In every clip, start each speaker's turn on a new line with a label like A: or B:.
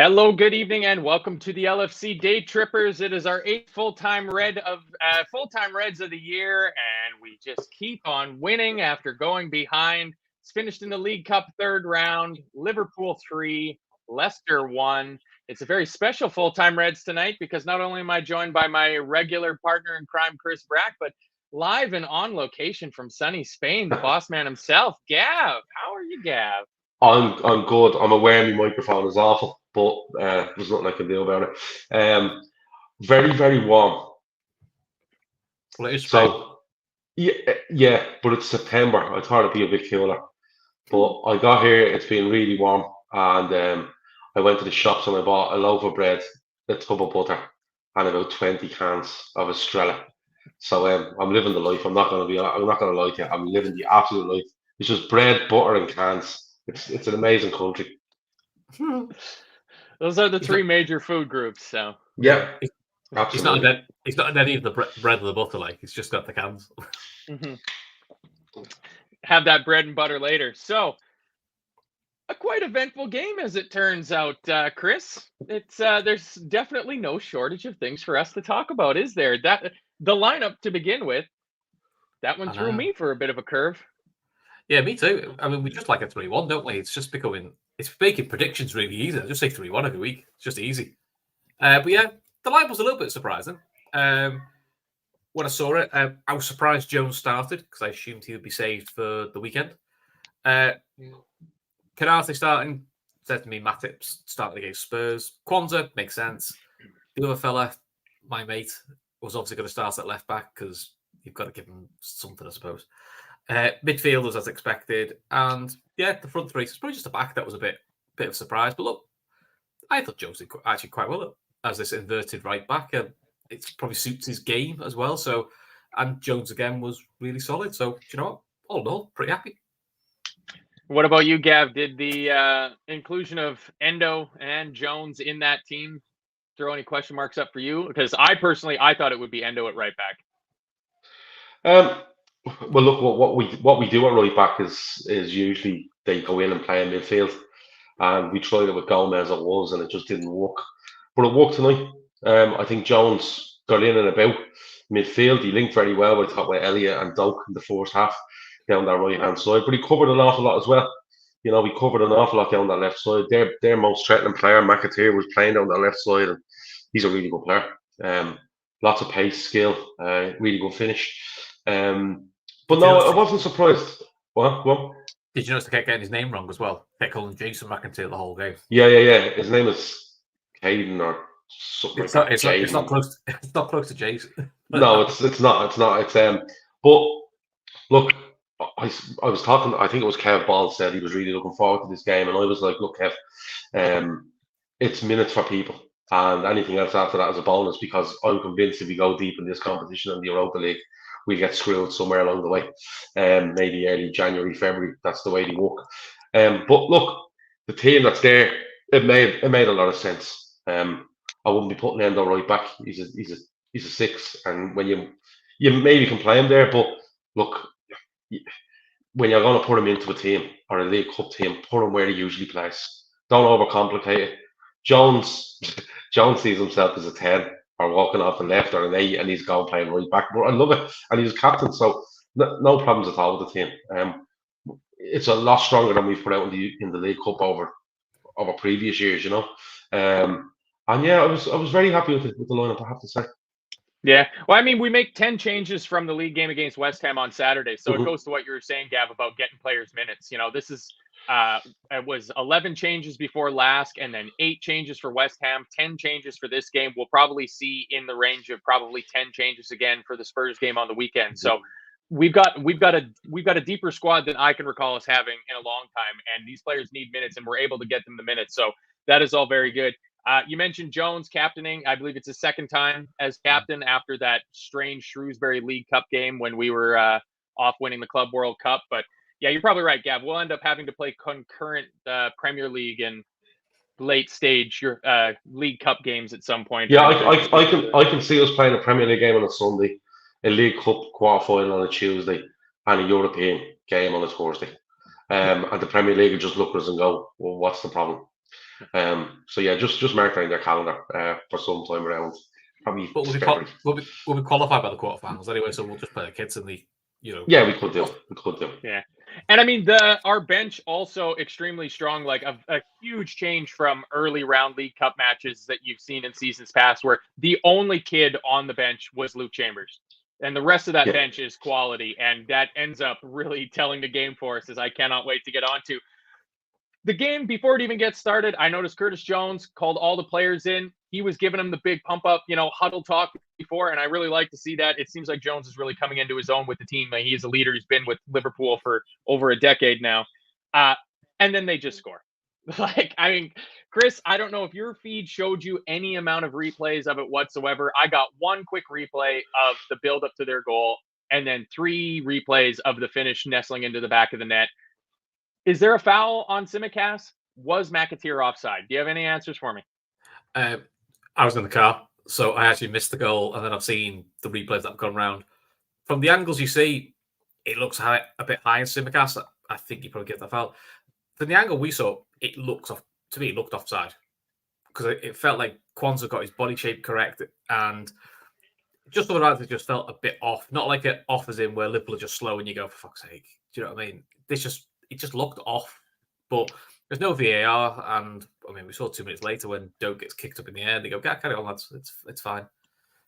A: Hello, good evening, and welcome to the LFC Daytrippers. It is our eighth full-time Reds of the year, and we just keep on winning after going behind. It's finished in the League Cup third round. Liverpool 3, Leicester 1. It's a very special full-time Reds tonight because not only am I joined by my regular partner in crime, Chris Brack, but live and on location from sunny Spain, the boss man himself, Gav. How are you, Gav?
B: I'm good. I'm aware my microphone is awful, but there's nothing I can do about it. Very, very warm.
C: Well, it is Spain.
B: So yeah, but it's September. I thought it'd be a bit cooler, but I got here. It's been really warm, and I went to the shops and I bought a loaf of bread, a tub of butter, and about 20 cans of Estrella. So I'm living the life. I'm not gonna lie to you. I'm living the absolute life. It's just bread, butter, and cans. It's an amazing country.
A: Those are the three major food groups. So
B: yeah,
C: It's not in any of the bread or the butter. Like it's just got the cans.
A: Have that bread and butter later. So a quite eventful game, as it turns out, Chris. It's there's definitely no shortage of things for us to talk about, is there? That the lineup to begin with. That one threw me for a bit of a curve.
C: Yeah, me too. I mean, we just like a 3-1, don't we? It's just it's making predictions really easy. I just say 3-1 every week. It's just easy. But yeah, the line was a little bit surprising. When I saw it, I was surprised Jones started because I assumed he would be saved for the weekend. Canate starting, said to me, Matip's starting against Spurs. Quansah makes sense. The other fella, my mate, was obviously going to start at left back because you've got to give him something, I suppose. Midfielders as expected, and yeah, the front three. It's probably just a back that was a bit of a surprise. But look, I thought Jones did actually quite well as this inverted right back. It probably suits his game as well. So, and Jones again was really solid. So, do you know what? All in all, pretty happy.
A: What about you, Gav? Did the inclusion of Endo and Jones in that team throw any question marks up for you? Because I thought it would be Endo at right
B: back. Well, look, what we do at right back is usually they go in and play in midfield, and we tried it with Gomez it was, and it just didn't work. But it worked tonight. I think Jones got in and about midfield. He linked very well with Elliott and Doak in the first half down that right hand side. But he covered an awful lot as well. You know, he covered an awful lot down that left side. Their most threatening player, McAteer, was playing down that left side, and he's a really good player. Lots of pace, skill, really good finish. But no, I wasn't surprised. What?
C: Did you notice they kept getting his name wrong as well? They kept calling Jason McIntyre the whole game.
B: Yeah. His name is Caden or something.
C: It's not close. It's not close to Jason.
B: No, it's not. But look, I was talking. I think it was Kev Ball said he was really looking forward to this game, and I was like, look, Kev, it's minutes for people, and anything else after that is a bonus because I'm convinced if we go deep in this competition in the Europa League, we get screwed somewhere along the way. Maybe early January, February. That's the way they work. But look, the team that's there, it made a lot of sense. I wouldn't be putting Endo right back. He's a 6, and when you maybe can play him there, but look, when you're going to put him into a team or a League Cup team, put him where he usually plays. Don't overcomplicate it. Jones sees himself as a 10. Or walking off the left or an 8, and he's going playing right back. But I love it, and he's captain, so no problems at all with the team. It's a lot stronger than we've put out in the League Cup over previous years, you know. And yeah, I was very happy with the lineup, I have to say.
A: Yeah, well, I mean, we make 10 changes from the league game against West Ham on Saturday, so it goes to what you were saying, Gav, about getting players minutes. You know, this is. It was 11 changes before last, and then 8 changes for West Ham, 10 changes for this game. We'll probably see in the range of probably 10 changes again for the Spurs game on the weekend. So we've got a deeper squad than I can recall us having in a long time, and these players need minutes, and we're able to get them the minutes. So that is all very good. You mentioned Jones captaining. I believe it's his second time as captain after that strange Shrewsbury League Cup game when we were off winning the Club World Cup, but. Yeah, you're probably right, Gav. We'll end up having to play concurrent Premier League and late stage League Cup games at some point.
B: Yeah, I can see us playing a Premier League game on a Sunday, a League Cup quarterfinal on a Tuesday, and a European game on a Thursday. And the Premier League will just look at us and go, well, what's the problem? So yeah, just mark that in their calendar for some time around. Probably
C: But
B: February.
C: we'll be qualified by the quarterfinals anyway, so we'll just play the kids in the,
B: Yeah, we could do. We could do.
A: Yeah. And I mean, our bench also extremely strong, like a huge change from early round League Cup matches that you've seen in seasons past, where the only kid on the bench was Luke Chambers. And the rest of that bench is quality. And that ends up really telling the game for us, as I cannot wait to get on to. The game, before it even gets started, I noticed Curtis Jones called all the players in. He was giving them the big pump up, huddle talk before, and I really like to see that. It seems like Jones is really coming into his own with the team. He is a leader. He's been with Liverpool for over a decade now. And then they just score. Chris, I don't know if your feed showed you any amount of replays of it whatsoever. I got one quick replay of the build up to their goal, and then 3 replays of the finish nestling into the back of the net. Is there a foul on Tsimikas? Was McAteer offside? Do you have any answers for me?
C: I was in the car, so I actually missed the goal, and then I've seen the replays that have gone round. From the angles you see, it looks a bit high in Tsimikas. I think you probably get that foul. From the angle we saw, it looked offside, because it felt like Quansah got his body shape correct, and just otherwise it just felt a bit off. Not like it off as in where Liverpool are just slow and you go, for fuck's sake. Do you know what I mean? It just looked off, but there's no VAR, and I mean we saw 2 minutes later when Doak gets kicked up in the air. They go, carry on, lads, it's fine.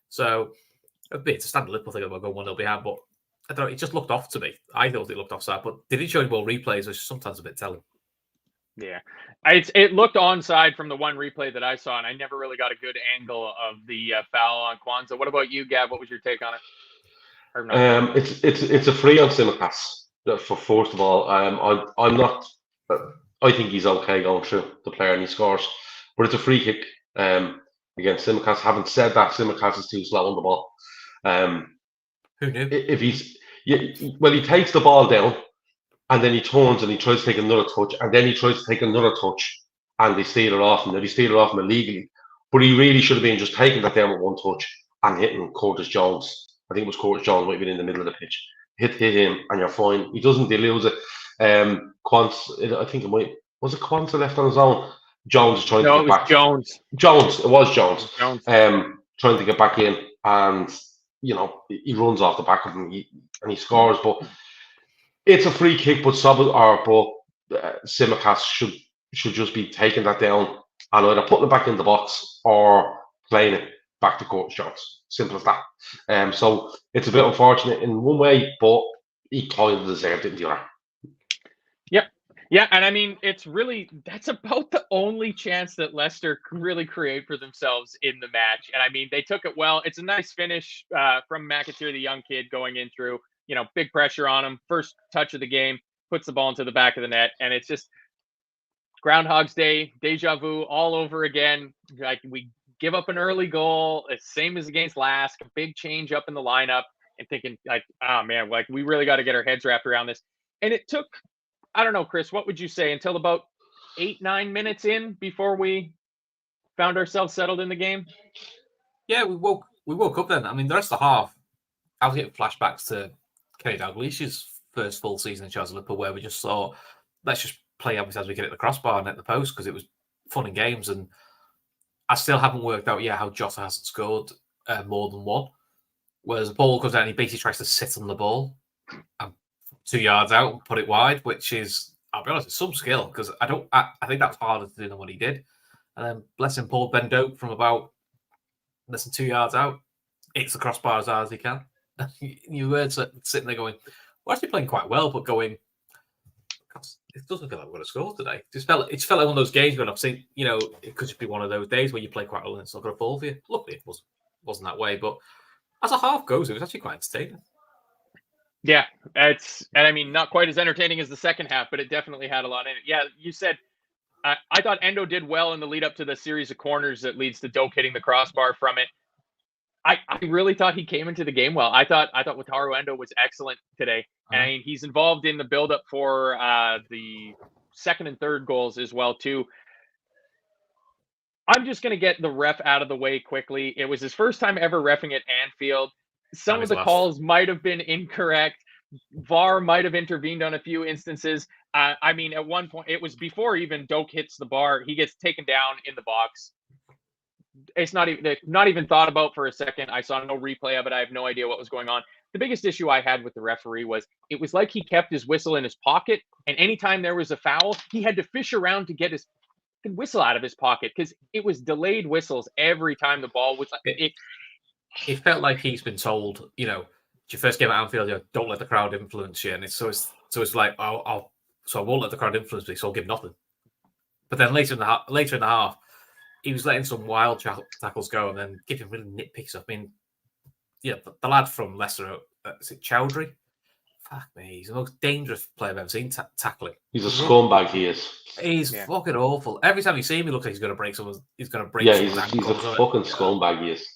C: So it's a standard Liverpool thing about going 1-0 behind, but I don't know, it just looked off to me. I thought it looked offside, but they didn't show any more replays, which is sometimes a bit telling.
A: Yeah, it looked onside from the one replay that I saw, and I never really got a good angle of the foul on Quansah. What about you, Gav? What was your take on it?
B: It's a free on Tsimikas. For first of all, I'm not. I think he's okay going through the player and he scores, but it's a free kick against Tsimikas. Having said that, Tsimikas is too slow on the ball.
C: Who knew?
B: If he takes the ball down and then he turns and he tries to take another touch, and then he tries to take another touch, and they steal it off him. They steal it off him illegally, but he really should have been just taking that down with one touch and hitting Curtis Jones. I think it was Curtis Jones might have been in the middle of the pitch. Hit him and you're fine. He doesn't lose it. Quansah, I think it was Quansah left on his own. Jones is trying to get back.
A: Jones.
B: It was Jones. Trying to get back in, and he runs off the back of him and he scores. But it's a free kick. But Tsimikas should just be taking that down and either putting it back in the box or playing it back to Curtis Jones. Simple as that. So it's a bit unfortunate in one way, but he kind of deserved it in the other.
A: Yep. Yeah, and I mean, that's about the only chance that Leicester can really create for themselves in the match. And I mean, they took it well. It's a nice finish from McAteer, the young kid going in through, big pressure on him. First touch of the game, puts the ball into the back of the net. And it's just Groundhog's Day, deja vu all over again. Like, we give up an early goal, same as against last, a big change up in the lineup, and thinking like, oh man, like we really got to get our heads wrapped around this. And it took, I don't know, Chris, what would you say, until about 8-9 minutes in before we found ourselves settled in the game?
C: Yeah, we woke up then. I mean, the rest of the half, I was getting flashbacks to Kenny Dalglish's first full season in charge of Liverpool, where we just thought, let's just play as we get at the crossbar and at the post, because it was fun and games. And I still haven't worked out yet how Jota hasn't scored more than one. Whereas the ball comes out and he basically tries to sit on the ball and 2 yards out and put it wide, which is, I'll be honest, it's some skill, because I think that's harder to do than what he did. And then bless him, Paul Ben Doak from about less than 2 yards out, hits the crossbar as hard as he can. You were sitting there going, we're actually playing quite well, but going, it doesn't feel like we're going to score today. It just felt like one of those games when I've seen, it could just be one of those days where you play quite well and it's not going to fall for you. Luckily, it wasn't that way, but as a half goes, it was actually quite entertaining.
A: Yeah, and I mean, not quite as entertaining as the second half, but it definitely had a lot in it. Yeah, you said, I thought Endo did well in the lead up to the series of corners that leads to Doak hitting the crossbar from it. I really thought he came into the game well. I thought Wataru Endo was excellent today. I mean, he's involved in the build-up for the second and third goals as well, too. I'm just going to get the ref out of the way quickly. It was his first time ever reffing at Anfield. Some of the calls might have been incorrect, VAR might have intervened on a few instances. I mean, at one point, it was before even Doak hits the bar. He gets taken down in the box. It's not even thought about for a second. I saw no replay of it. I have no idea what was going on. The biggest issue I had with the referee was it was like he kept his whistle in his pocket, and anytime there was a foul, he had to fish around to get his whistle out of his pocket because it was delayed whistles every time the ball was.
C: It felt like he's been told, it's your first game at Anfield, don't let the crowd influence you, and it's like, I won't let the crowd influence me, so I'll give nothing. But then later in the half, he was letting some wild tackles go and then giving really nitpicks. I mean, the lad from Leicester, is it Chowdhury? Fuck me, he's the most dangerous player I've ever seen tackling.
B: He's a scumbag, he is.
C: He's fucking awful. Every time you see him, he looks like he's going to break someone's. He's going to break.
B: Yeah, he's a fucking scumbag, he is.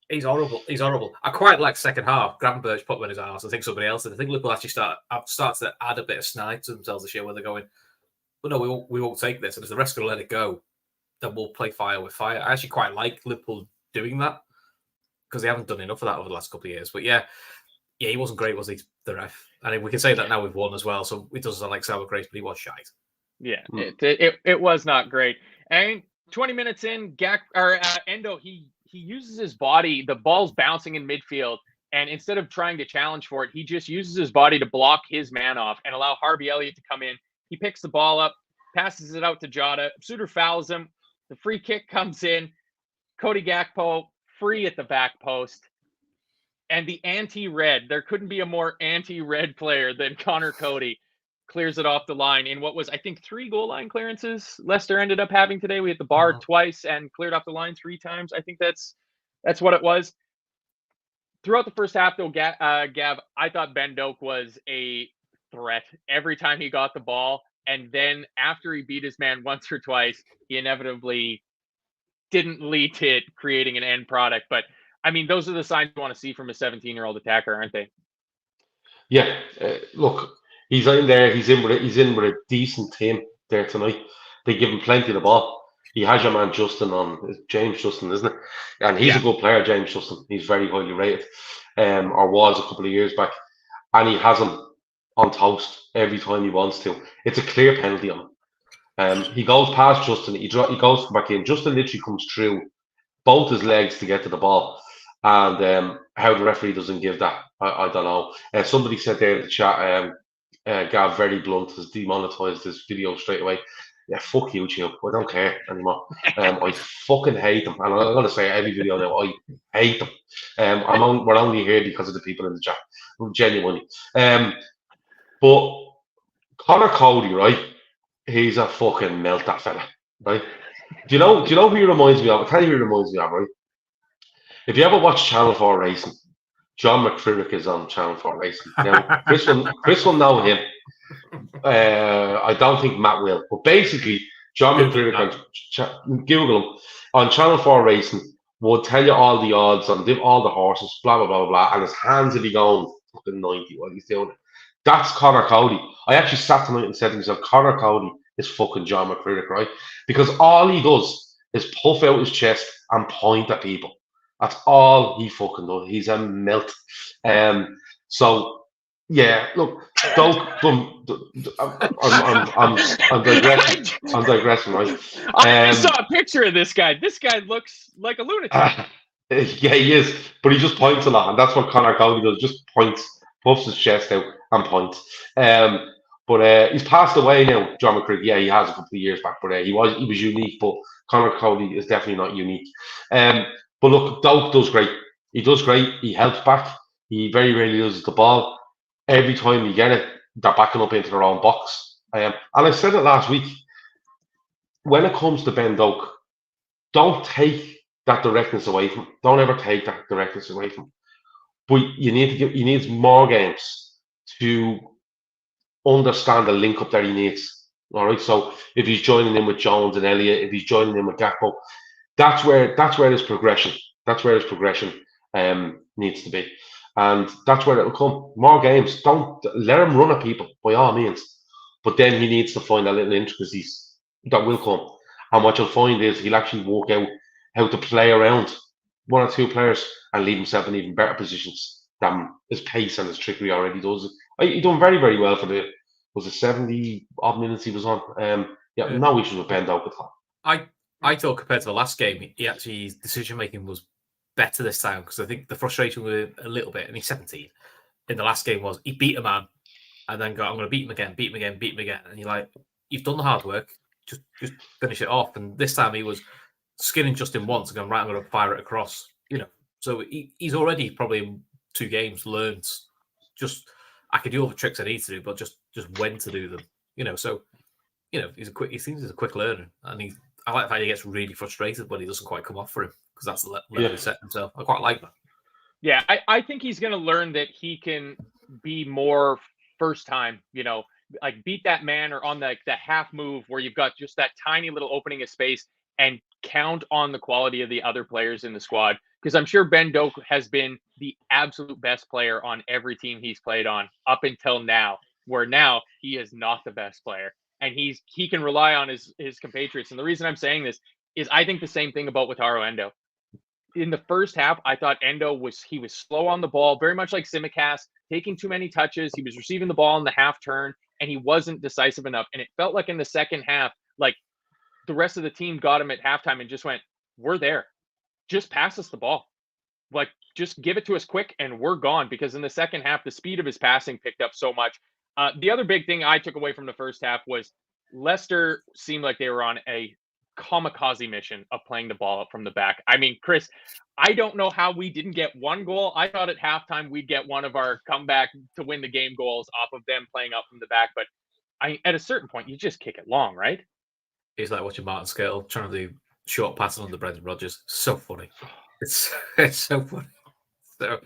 C: He's horrible. He's horrible. I quite like second half. Gravenberch put him in his arse. I think somebody else did. I think Liverpool actually start to add a bit of snide to themselves this year, where they're going, well, no, we won't take this. And if the rest are going to let it go, then we'll play fire with fire. I actually quite like Liverpool doing that because they haven't done enough of that over the last couple of years. But yeah, he wasn't great, was he, the ref? And we can say that now we've won as well. So it doesn't sound like sour grapes, but he was shite.
A: Yeah, it was not great. And 20 minutes in, Endo, he uses his body. The ball's bouncing in midfield, and instead of trying to challenge for it, he just uses his body to block his man off and allow Harvey Elliott to come in. He picks the ball up, passes it out to Jota. Suter fouls him. The free kick comes in. Cody Gakpo free at the back post. And the anti-red, there couldn't be a more anti-red player than Connor Cody. Clears it off the line in what was, I think, 3 goal line clearances Leicester ended up having today. We hit the bar twice and cleared off the line 3 times. I think that's what it was. Throughout the first half, though, Gav, I thought Ben Doak was a threat every time he got the ball. And then after he beat his man once or twice, he inevitably didn't lead to it creating an end product. But, I mean, those are the signs you want to see from a 17-year-old attacker, aren't they?
B: Yeah, look. He's in there. He's in with a decent team there tonight. They give him plenty of the ball. He has your man Justin on, James Justin, isn't it? And he's a good player, James Justin. He's very highly rated, or was a couple of years back. And he has him on toast every time he wants to. It's a clear penalty on him. He goes past Justin. He goes back in. Justin literally comes through both his legs to get to the ball. And how the referee doesn't give that, I don't know. Somebody said there in the chat, Gav very blunt has demonetized this video straight away. Yeah, fuck YouTube. I don't care anymore. I fucking hate them. And I'm gonna say every video now, I hate them. We're only here because of the people in the chat. Genuinely. But Connor Cody, right? He's a fucking melt, that fella. Right? Do you know who he reminds me of? I'll tell you who he reminds me of, right? If you ever watch Channel 4 Racing, John McCririck is on Channel 4 Racing. Now, Chris will know him. I don't think Matt will. But basically, John McCririck, Google him, on Channel 4 Racing, will tell you all the odds on all the horses, blah, blah, blah, blah, and his hands will be going fucking 90 while he's doing it. That's Connor Cody. I actually sat tonight and said to myself, Connor Cody is fucking John McCririck, right? Because all he does is puff out his chest and point at people. That's all he fucking does. He's a melt. So yeah, look, I'm digressing, right?
A: I saw a picture of this guy. This guy looks like a lunatic.
B: Yeah, he is, but he just points a lot, and that's what Connor Cody does. Just points, puffs his chest out, and points. But he's passed away now, John McCririck. Yeah, he has a couple of years back, but he was unique. But Connor Cody is definitely not unique. But look, Doak does great. He does great. He helps back. He very rarely loses the ball. Every time you get it, they're backing up into their own box. And I said it last week. When it comes to Ben Doak, don't take that directness away from him. Don't ever take that directness away from him. But you need more games to understand the link up that he needs. All right. So if he's joining in with Jones and Elliott, if he's joining in with Gakpo, that's where his progression. That's where his progression needs to be, and that's where it'll come. More games. Don't let him run at people by all means, but then he needs to find a little intricacies that will come. And what you'll find is he'll actually work out how to play around 1 or 2 players and leave himself in even better positions than his pace and his trickery already does He done very, very well for was it 70 odd minutes he was on. No issues with Ben Doak at all.
C: I thought compared to the last game, his decision making was better this time, because I think the frustration with a little bit, and he's 17. In the last game was he beat a man and then I'm going to beat him again, and you're like, you've done the hard work, just finish it off. And this time he was skinning Justin once and going, right, I'm going to fire it across. So he's already probably in 2 games learned just, I can do all the tricks I need to do, but just when to do them. So he seems he's a quick learner, and I like the fact he gets really frustrated when he doesn't quite come off for him, because that's the level he set himself. I quite like that.
A: Yeah, I think he's going to learn that he can be more first time, like beat that man, or on the half move where you've got just that tiny little opening of space, and count on the quality of the other players in the squad. Because I'm sure Ben Doak has been the absolute best player on every team he's played on up until now, where now he is not the best player. And he can rely on his compatriots. And the reason I'm saying this is I think the same thing about Wataru Endo. In the first half, I thought Endo was slow on the ball, very much like Tsimikas, taking too many touches. He was receiving the ball in the half turn, and he wasn't decisive enough. And it felt like in the second half, like the rest of the team got him at halftime and just went, we're there. Just pass us the ball. Like, just give it to us quick and we're gone. Because in the second half, the speed of his passing picked up so much. The other big thing I took away from the first half was Leicester seemed like they were on a kamikaze mission of playing the ball up from the back. I mean, Chris, I don't know how we didn't get 1 goal. I thought at halftime we'd get one of our comeback to win the game goals off of them playing up from the back. But at a certain point, you just kick it long, right?
C: It's like watching Martin Skirtle trying to do short passing under Brendan Rodgers. So funny. It's so funny. So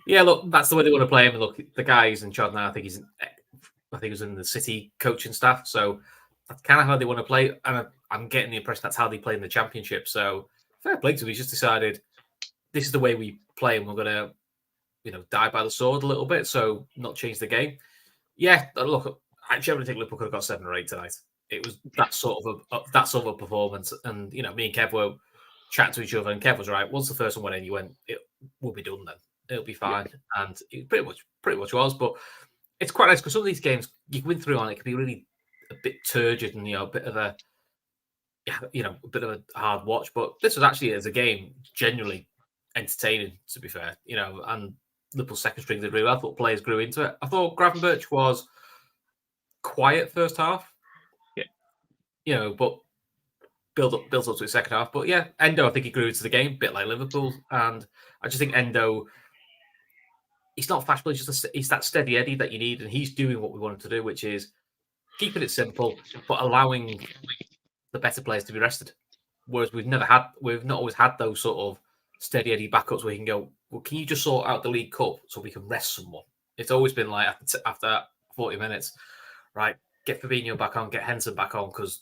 C: yeah, look, that's the way they want to play him. Look, the guy who's in charge now, I think he's in the City coaching staff. So that's kind of how they want to play. And I'm getting the impression that's how they play in the Championship. So fair play to him. He's just decided this is the way we play, and we're going to, die by the sword a little bit. So not change the game. Yeah, look, I generally think Liverpool could have got 7 or 8 tonight. It was that sort of a performance. And, me and Kev were chatting to each other, and Kev was right. Once the first one went in, you went, it will be done then. It'll be fine. Yeah. And it pretty much was. But it's quite nice, because some of these games you win through on, it can be really a bit turgid and, a bit of a hard watch. But this was actually, as a game, genuinely entertaining, to be fair. And Liverpool's second string did really well. I thought players grew into it. I thought Gravenberch was quiet first half. Yeah. But built up to the second half. But yeah, Endo, I think he grew into the game, a bit like Liverpool. And I just think Endo, he's not flash, but he's that steady Eddie that you need. And he's doing what we want him to do, which is keeping it simple, but allowing the better players to be rested. Whereas we've not always had those sort of steady Eddie backups where you can go, well, can you just sort out the League Cup so we can rest someone? It's always been like after 40 minutes, right, get Fabinho back on, get Henson back on, because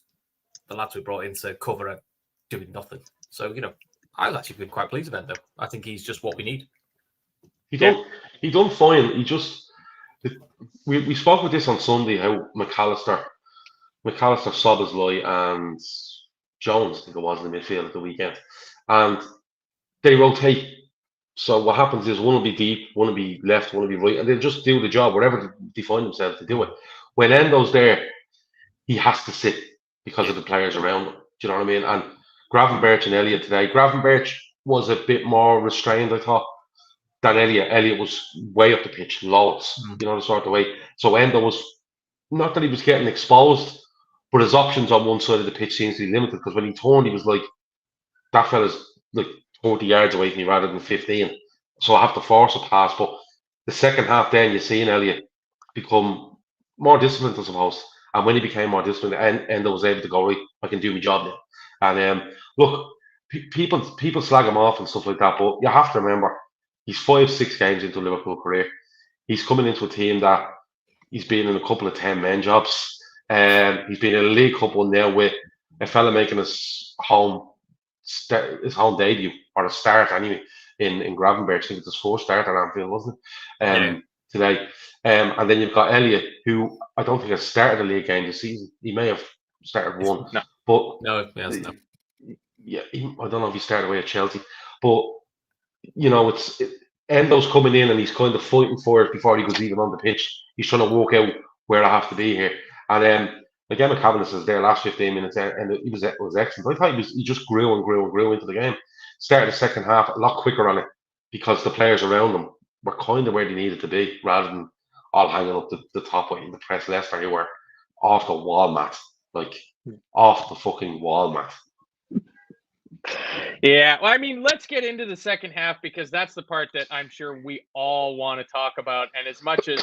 C: the lads we brought in to cover are doing nothing. So, I've actually been quite pleased with Endo. I think he's just what we need.
B: He done fine. We spoke with this on Sunday, how McAllister, Szoboszlai, and Jones, I think it was, in the midfield at the weekend, and they rotate. So what happens is one will be deep, one will be left, one will be right, and they'll just do the job wherever they find themselves to do it. When Endo's there, he has to sit because of the players around him. Do you know what I mean? And Gravenberch and Elliott today. Gravenberch was a bit more restrained, I thought, than Elliott. Elliott was way up the pitch, loads, the sort of way. So Endo was, not that he was getting exposed, but his options on one side of the pitch seems to be limited, because when he turned, he was like, that fella's like 40 yards away from me rather than 15. So I have to force a pass. But the second half, then you're seeing Elliott become more disciplined, I suppose. And when he became more disciplined, Endo was able to go, right, I can do my job now. And look, people slag him off and stuff like that, but you have to remember, he's 5-6 games into a Liverpool career. He's coming into a team that he's been in a couple of 10-man jobs. He's been in a League Cup one now with a fella making his home debut, or a start anyway, in Gravenberch. I think it's his first start at Anfield, wasn't it? Today. And then you've got Elliott, who I don't think has started a league game this season. He may have started one.
C: No.
B: But
C: no, he hasn't.
B: Yeah, I don't know if he started away at Chelsea. But, it's Endo's coming in and he's kind of fighting for it before he goes even on the pitch. He's trying to work out where I have to be here. And then again, McCavinis was there last 15 minutes, and it was excellent. I thought he just grew and grew and grew into the game. Started the second half a lot quicker on it because the players around him were kind of where they needed to be, rather than all hanging up the top waiting to press Leicester, who were off the wall mat, like off the fucking wall mat.
A: Yeah, well, I mean, let's get into the second half because that's the part that I'm sure we all want to talk about. And as much as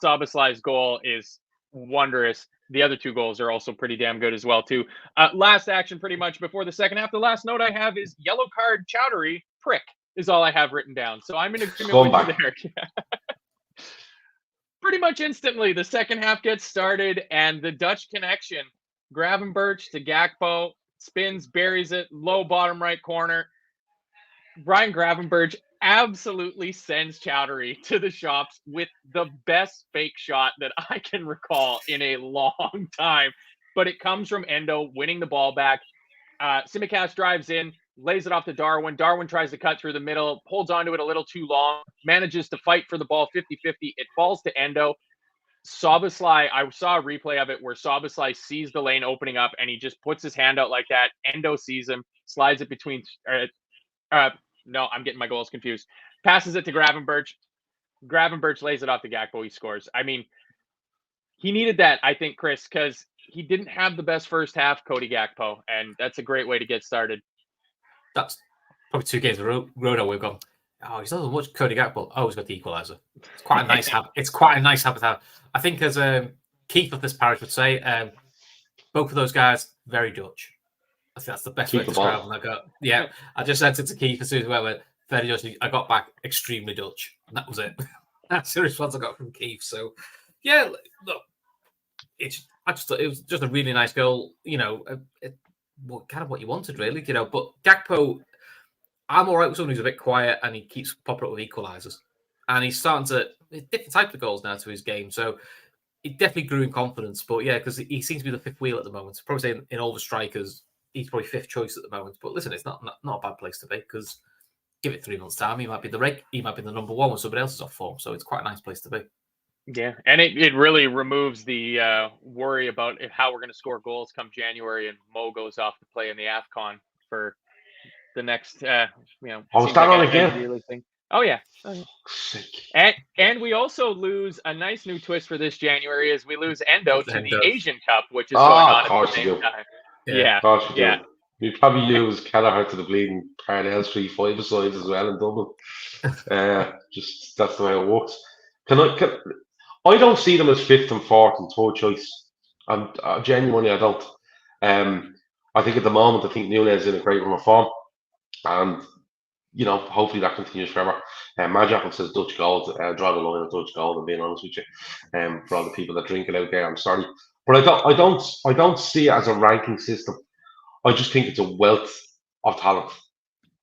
A: Szoboszlai's goal is wondrous, the other two goals are also pretty damn good as well, too. Last action pretty much before the second half. The last note I have is yellow card Chowdhury prick is all I have written down. So I'm in agreement with you there. Pretty much instantly, the second half gets started and the Dutch connection, Gravenberch to Gakpo, spins, buries it, low bottom right corner. Brian Gravenberch absolutely sends Chowdhury to the shops with the best fake shot that I can recall in a long time. But it comes from Endo winning the ball back. Tsimikas drives in, lays it off to Darwin. Darwin tries to cut through the middle, holds onto it a little too long, manages to fight for the ball 50-50. It falls to Endo. Szoboszlai, I saw a replay of it where Szoboszlai sees the lane opening up and he just puts his hand out like that. Endo sees him, slides it between. No, I'm getting my goals confused. Passes it to Gravenberch. Gravenberch lays it off to Gakpo. He scores. I mean, he needed that, I think, Chris, because he didn't have the best first half, Cody Gakpo, and that's a great way to get started. That's
C: probably 2 games in a row now we've gone, oh, he's not so much Cody Gakpo. Oh, he's got the equaliser. It's quite a nice habit. It's quite a nice habit to have. I think, as Keith of this parish would say, both of those guys, very Dutch. I think that's the best way to describe them. I just sent it to Keith as soon as we went, very Dutch. I got back extremely Dutch. And that was it. That's the response I got from Keith. So, yeah, look, it was just a really nice goal. You know, kind of what you wanted, really. You know, but Gakpo, I'm all right with someone who's a bit quiet and he keeps popping up with equalisers. And he's starting to different types of goals now to his game. So he definitely grew in confidence. But yeah, because he seems to be the fifth wheel at the moment. Probably say in all the strikers, he's probably fifth choice at the moment. But listen, it's not a bad place to be because give it 3 months' time, he might be the number one when somebody else is off form. So it's quite a nice place to be.
A: Yeah, and it really removes the worry about how we're going to score goals come January and Mo goes off to play in the AFCON for the next,
B: Oh, is that on again?
A: Oh, yeah. And we also lose a nice new twist for this January as we lose Endo to the Asian Cup, which is going on at the same time. Yeah.
B: We probably lose Kelleher to the bleeding Parnell's 3-5 sides as well in Dublin. Just that's the way it works. I don't see them as fifth and fourth and third choice. Genuinely, I don't. I think at the moment, I think Nunes is in a great run of form, and hopefully that continues forever. Majak says Dutch gold. Draw the line of Dutch gold. I'm being honest with you. For all the people that drink it out there, I'm sorry, but I don't see it as a ranking system. I just think it's a wealth of talent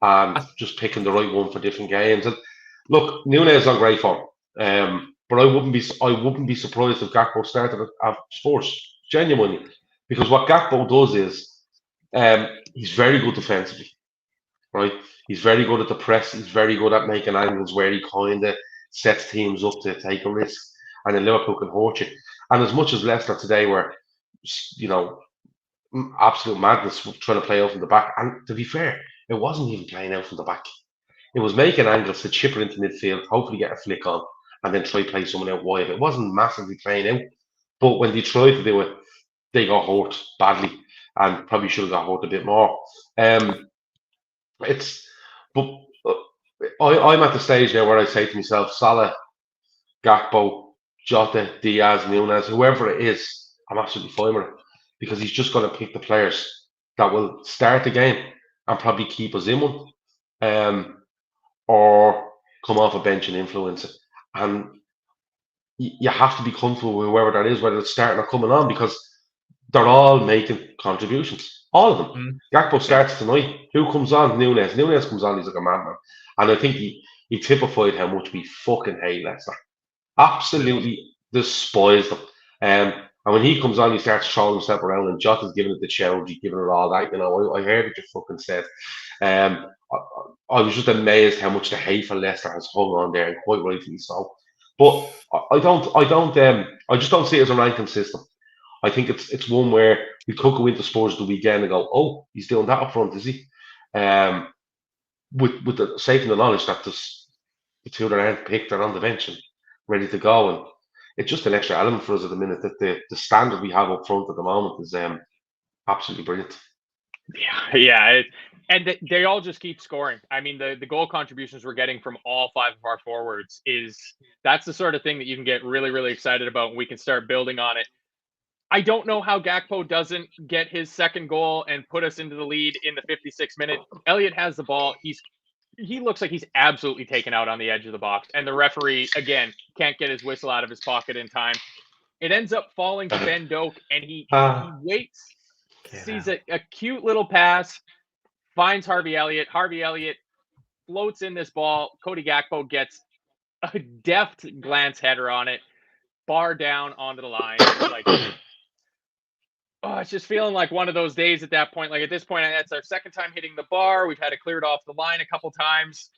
B: and just picking the right one for different games. And look, Nunes is on great form. But I wouldn't be surprised if Gakpo started at Spurs, genuinely, because what Gakpo does is he's very good defensively, right? He's very good at the press. He's very good at making angles where he kind of sets teams up to take a risk, and then Liverpool can hurt you. And as much as Leicester today were, absolute madness trying to play out from the back, and to be fair, it wasn't even playing out from the back. It was making angles to chip it into midfield, hopefully get a flick on, and then try to play someone out wide. It wasn't massively playing out, but when they tried to do it, they got hurt badly, and probably should have got hurt a bit more. I'm at the stage now where I say to myself, Salah, Gakpo, Jota, Diaz, Nunes, whoever it is, I'm absolutely fine with it, because he's just going to pick the players that will start the game and probably keep us in one, or come off a bench and influence it. And you have to be comfortable with whoever that is, whether it's starting or coming on, because they're all making contributions. All of them. Gakpo starts tonight. Who comes on? Nunes. Nunes comes on, he's like a madman. And I think he typified how much we fucking hate Leicester. Absolutely despised them. And when he comes on, he starts throwing himself around, and Jota's giving it the challenge, he's giving it all that. You know, I heard what you fucking said. I was just amazed how much the hate for Leicester has hung on there, and quite rightfully so. But I just don't see it as a ranking system. I think it's one where we could go into Spurs the weekend and go, oh, he's doing that up front, is he? With the safe in the knowledge that the two that aren't picked are on the bench and ready to go, and it's just an extra element for us at the minute that the standard we have up front at the moment is absolutely brilliant.
A: Yeah, and they all just keep scoring. I mean, the goal contributions we're getting from all 5 of our forwards that's the sort of thing that you can get really, really excited about, and we can start building on it. I don't know how Gakpo doesn't get his second goal and put us into the lead in the 56th minute. Elliott has the ball. He looks like he's absolutely taken out on the edge of the box, and the referee, again, can't get his whistle out of his pocket in time. It ends up falling to Ben Doak, and he waits, sees a cute little pass, finds Harvey Elliott. Harvey Elliott floats in this ball. Cody Gakpo gets a deft glance header on it, bar down onto the line. Like, it's just feeling like one of those days at that point. Like, at this point, that's our second time hitting the bar. We've had it cleared off the line a couple times,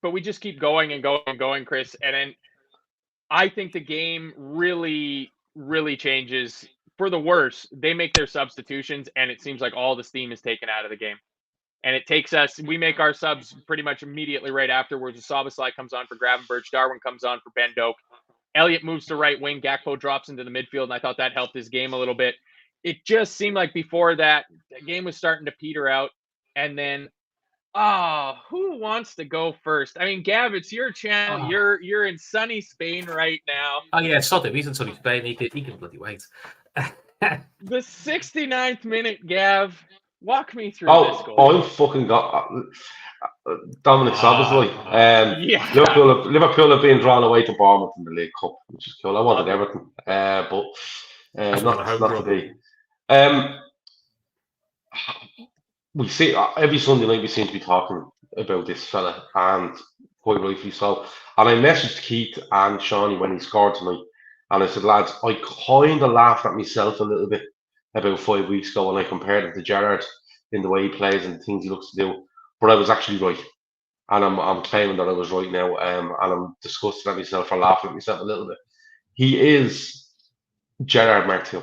A: but we just keep going and going and going, Chris. And then I think the game really, really changes for the worse. They make their substitutions, and it seems like all the steam is taken out of the game. And it takes us, we make our subs pretty much immediately right afterwards. Szoboszlai comes on for Gravenberch. Darwin comes on for Ben Doak. Elliott moves to right wing. Gakpo drops into the midfield, and I thought that helped his game a little bit. It just seemed like before that, the game was starting to peter out. And then, who wants to go first? I mean, Gav, it's your channel. You're in sunny Spain right now.
C: Oh, yeah, sod him. He's in sunny Spain. He can bloody wait.
A: The 69th minute, Gav. Walk me through this goal.
B: I'm fucking got Dominic Szoboszlai.
A: Yeah.
B: Liverpool have been drawn away to Bournemouth in the League Cup, which is cool. I wanted Everton, but not to be. We see every Sunday night we seem to be talking about this fella, and quite rightfully so. And I messaged Keith and Shawnee when he scored tonight, and I said, lads, I kind of laughed at myself a little bit about 5 weeks ago when I compared him to Gerrard in the way he plays and the things he looks to do, but I was actually right, and I'm claiming that I was right now, and I'm disgusted at myself for laughing at myself a little bit. He is Gerrard Mark II,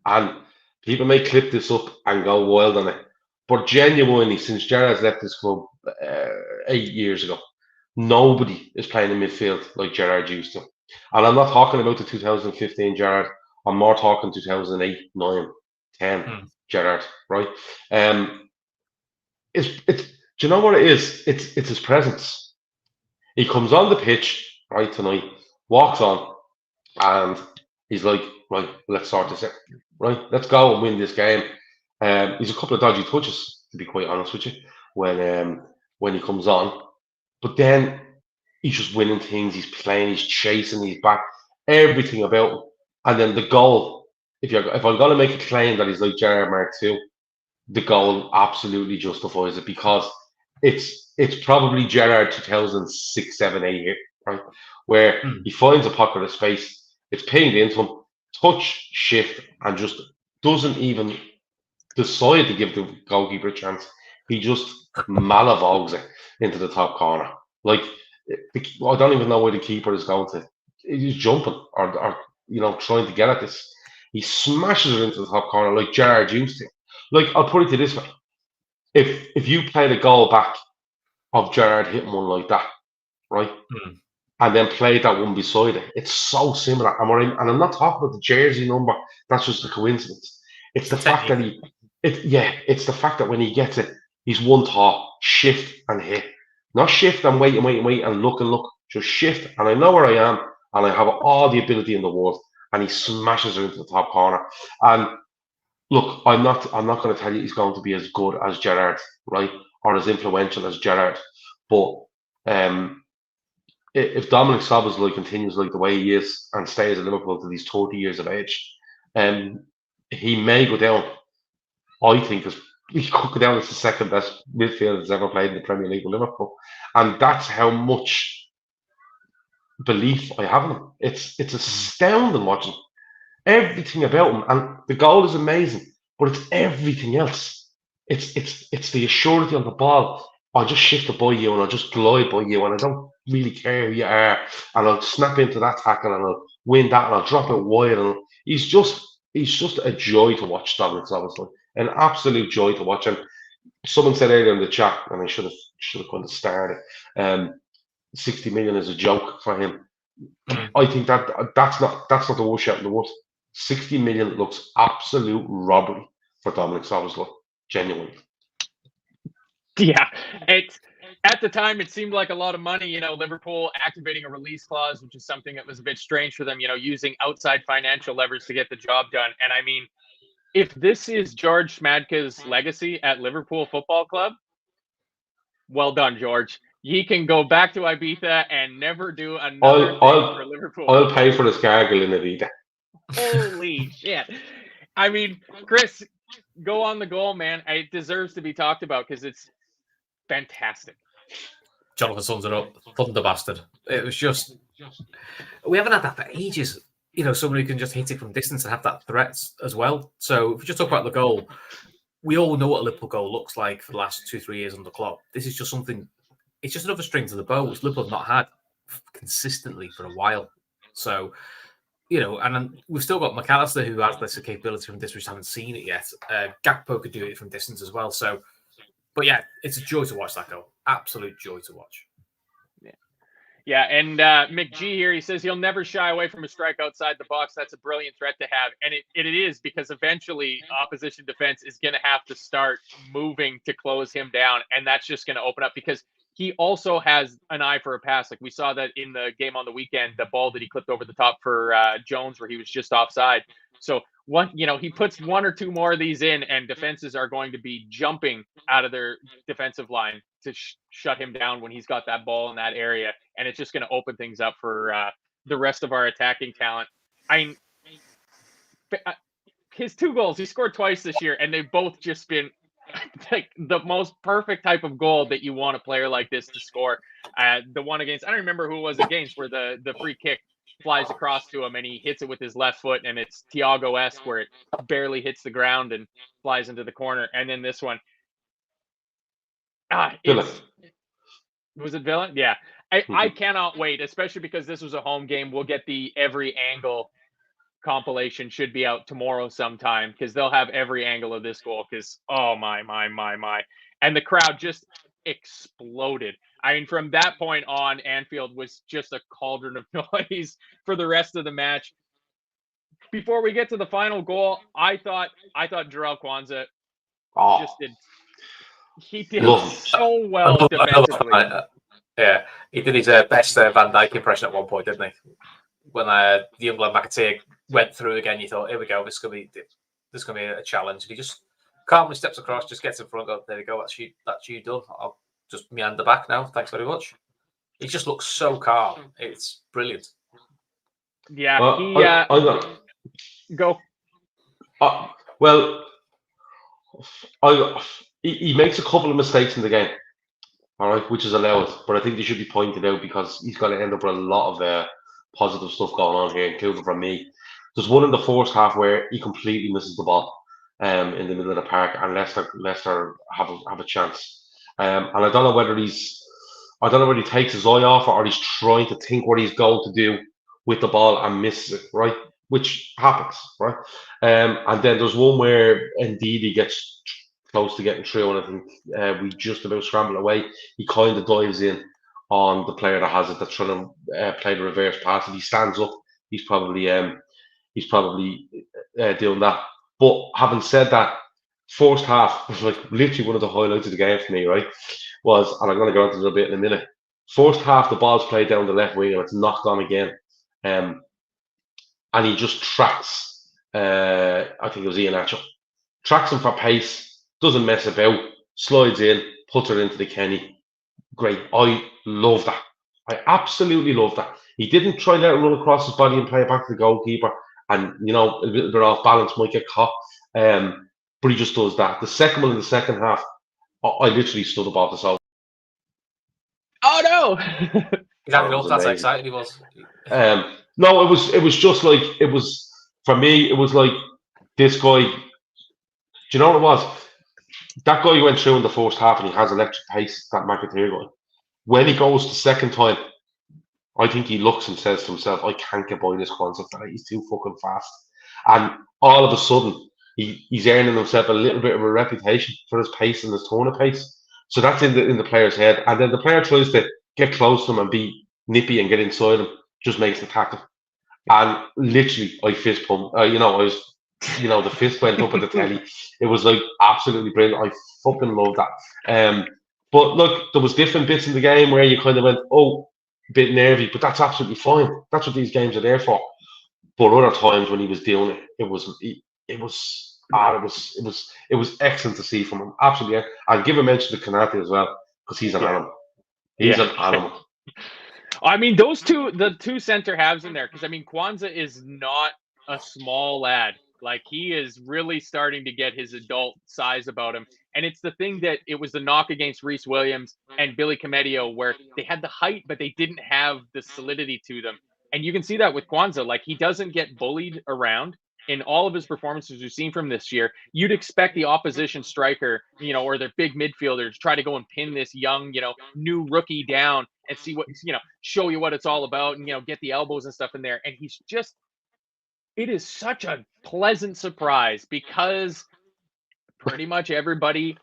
B: and people may clip this up and go wild on it, but genuinely, since Gerrard's left this club 8 years ago, nobody is playing in midfield like Gerrard used to. And I'm not talking about the 2015 Gerrard. I'm more talking 2008, 9, 10 Gerrard, right? Do you know what it is? It's his presence. He comes on the pitch, right, tonight, walks on, and he's like, right, let's sort this out, right? Let's go and win this game. He's a couple of dodgy touches, to be quite honest with you, when he comes on. But then he's just winning things. He's playing. He's chasing. He's back. Everything about him. And then the goal. If I'm going to make a claim that he's like Gerrard Mark II, the goal absolutely justifies it, because it's probably Gerrard 2006, 7, 8 here, right, where he finds a pocket of space. It's pinged into him, touch, shift, and just doesn't even decide to give the goalkeeper a chance. He just malavogues it into the top corner. Like, I don't even know where the keeper is going to. He's jumping or trying to get at this. He smashes it into the top corner like Gerrard used to. Like, I'll put it to this way: if you play the goal back of Gerrard hitting one like that, right, and then play that one beside it, it's so similar. And I'm not talking about the jersey number. That's just a coincidence. It's the fact that it's the fact that when he gets it, he's one thought, shift and hit. Not shift and wait and look. Just shift, and I know where I am, and I have all the ability in the world. And he smashes her into the top corner. And look, I'm not going to tell you he's going to be as good as Gerrard, right, or as influential as Gerrard. But if Dominic Szoboszlai continues like the way he is and stays at Liverpool till he's 30 years of age, he may go down. I think he could go down as the second best midfielder that's ever played in the Premier League with Liverpool, and that's how much belief I have in him. It's astounding watching. Everything about him, and the goal is amazing, but it's everything else. It's the assurity on the ball. I'll just shift it by you, and I'll just glide by you, and I don't really care who you are, and I'll snap into that tackle, and I'll win that, and I'll drop it wide, and he's just a joy to watch. Dominic Szoboszlai, an absolute joy to watch. And someone said earlier in the chat, and I should have kind of started. 60 million is a joke for him. I think that's not the worst shot in the world. 60 million looks absolute robbery for Dominic Szoboszlai, genuinely.
A: Yeah, it's at the time it seemed like a lot of money. You know, Liverpool activating a release clause, which is something that was a bit strange for them. You know, using outside financial levers to get the job done. And I mean, if this is George Schmadtke's legacy at Liverpool Football Club, well done, George. He can go back to Ibiza and never do another thing for Liverpool.
B: I'll pay for his gargle in Ibiza.
A: Holy shit. I mean, Chris, go on the goal, man. It deserves to be talked about because it's fantastic.
C: Jonathan sums it up. Thunder bastard. It was just... We haven't had that for ages. You know, someone who can just hit it from distance and have that threat as well. So if we just talk about the goal, we all know what a Liverpool goal looks like for the last 2-3 years under Klopp. This is just something... It's just another string to the bow, which Liverpool have not had consistently for a while. So, you know, and we've still got McAllister, who has this capability from distance. We just haven't seen it yet. Gakpo could do it from distance as well. So, but yeah, it's a joy to watch that goal. Absolute joy to watch.
A: Yeah, and McG here, he says he'll never shy away from a strike outside the box. That's a brilliant threat to have. And it is, because eventually opposition defense is going to have to start moving to close him down. And that's just going to open up, because he also has an eye for a pass. Like we saw that in the game on the weekend, the ball that he clipped over the top for Jones, where he was just offside. So he puts one or two more of these in, and defenses are going to be jumping out of their defensive line to shut him down when he's got that ball in that area. And it's just going to open things up for the rest of our attacking talent. His 2 goals, he scored twice this year, and they've both just been like the most perfect type of goal that you want a player like this to score. The one against, I don't remember who it was against, where the free kick flies across to him and he hits it with his left foot, and it's Thiago-esque where it barely hits the ground and flies into the corner. And then this one, was it Villain? Yeah. I cannot wait, especially because this was a home game. We'll get the every angle compilation, should be out tomorrow sometime, because they'll have every angle of this goal, because oh my. And the crowd just exploded. I mean, from that point on, Anfield was just a cauldron of noise for the rest of the match. Before we get to the final goal, I thought Jarell Quansah he did so well defensively.
C: Yeah, he did his best Van Dijk impression at one point, didn't he? When the young lad McAteer went through again, you thought, here we go, this is going to be a challenge. And he just calmly steps across, just gets in front, go, there we go, that's you done. I'll just meander back now. Thanks very much. He just looks so calm. It's brilliant.
A: Yeah, go.
B: He makes a couple of mistakes in the game, all right, which is allowed, but I think they should be pointed out, because he's going to end up with a lot of positive stuff going on here, including from me. There's one in the first half where he completely misses the ball in the middle of the park, and Leicester have a chance. And I don't know whether he takes his eye off, or he's trying to think what he's going to do with the ball and misses it, right? Which happens, right? And then there's one where indeed he gets close to getting through, and I think we just about scramble away. He kind of dives in on the player that has it, that's trying to play the reverse pass. If he stands up, he's probably doing that. But having said that, first half was like literally one of the highlights of the game for me, right? And I'm going to go into it a bit in a minute. First half, the ball's played down the left wing and it's knocked on again. And he just tracks, I think it was Ian Atchell, tracks him for pace, doesn't mess about, slides in, puts it into the Kenny. Great. I love that. I absolutely love that. He didn't try to let it run across his body and play it back to the goalkeeper, and a little bit off balance, might get caught. But he just does that. The second one in the second half, I literally stood above the soul.
A: Oh no!
C: He's having all that excited he was.
B: No, it was just like, it was for me, it was like this guy. Do you know what it was? That guy went through in the first half and he has electric pace, that McAteer guy. When he goes the second time, I think he looks and says to himself, I can't get by this Quansah fella. He's too fucking fast. And all of a sudden, he's earning himself a little bit of a reputation for his pace and his tone of pace. So that's in the player's head. And then the player tries to get close to him and be nippy and get inside him, just makes the tackle. And literally, I fist pumped. The fist went up at the telly. It was like absolutely brilliant. I fucking love that. But look, there was different bits in the game where you kind of went, oh, a bit nervy, but that's absolutely fine. That's what these games are there for. But other times when he was doing it, it was excellent to see from him. Absolutely. I'll give a mention to Kanate as well because he's an animal. He's an animal.
A: I mean, the two center halves in there, because I mean, Quansah is not a small lad. Like, he is really starting to get his adult size about him. And it's the thing that it was the knock against Reece Williams and Billy Comedio, where they had the height, but they didn't have the solidity to them. And you can see that with Quansah. Like, he doesn't get bullied around. In all of his performances we've seen from this year, you'd expect the opposition striker, or their big midfielders try to go and pin this young, new rookie down and see what, show you what it's all about and, get the elbows and stuff in there. And it is such a pleasant surprise because pretty much everybody